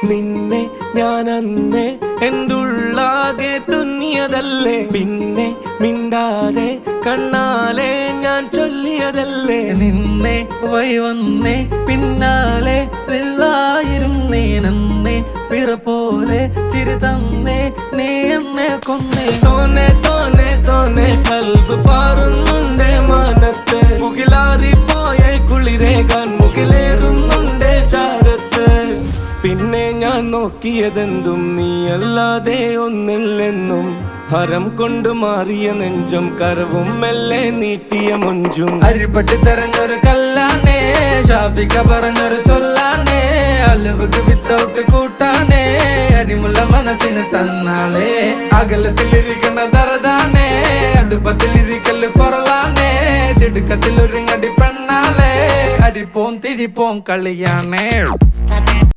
നിന്നെ ഞാൻ അന്നേ എൻ്റെ ഉള്ളാകെ തുന്നിയതല്ലേ, പിന്നെ മിണ്ടാതെ കണ്ണാലെ ഞാൻ ചൊല്ലിയതല്ലേ. നിന്നെ വന്നേ പിന്നാലെ വെള്ളായിരുന്നേ നന്നേ പിറ പോലെ ചിരി തന്നേ നീ എന്നെ കൊന്നേ. തോനെ തോനെ തോനെ കൽബ് പാറുന്നുണ്ട് മാനത്ത്, മുകിലാറിപ്പോയ കുളിരേകാൻ മുകിലേറുന്നുണ്ട് ചാരത്ത്. പിന്നെ ഞാൻ നോക്കിയതെന്തും നീയല്ലാതെ ഒന്നില്ലെന്നും, ഹരം കൊണ്ട് മാറിയ നെഞ്ചും കരവും മെല്ലെ നീട്ടിയ മൊഞ്ചും. അരിപ്പട്ടി തെരഞ്ഞൊരു കല്ലാണേ, ഷാഫിക്ക പറഞ്ഞൊരു ചൊല്ലാണേ, അലവുക്ക് വിത്തൗട്ട് കൂട്ടാണേ, അരിമുള്ള മനസ്സിന് തന്നാളേ. അകലത്തിലിരിക്കണ ദറദാണേ, അടുപ്പത്തിലിരിക്കല് പൊറലാണേ, തിടുക്കത്തിലൊരുങ്ങടി പെണ്ണാളേ, അരിപ്പോം തിരിപ്പോം കളിയാണേ.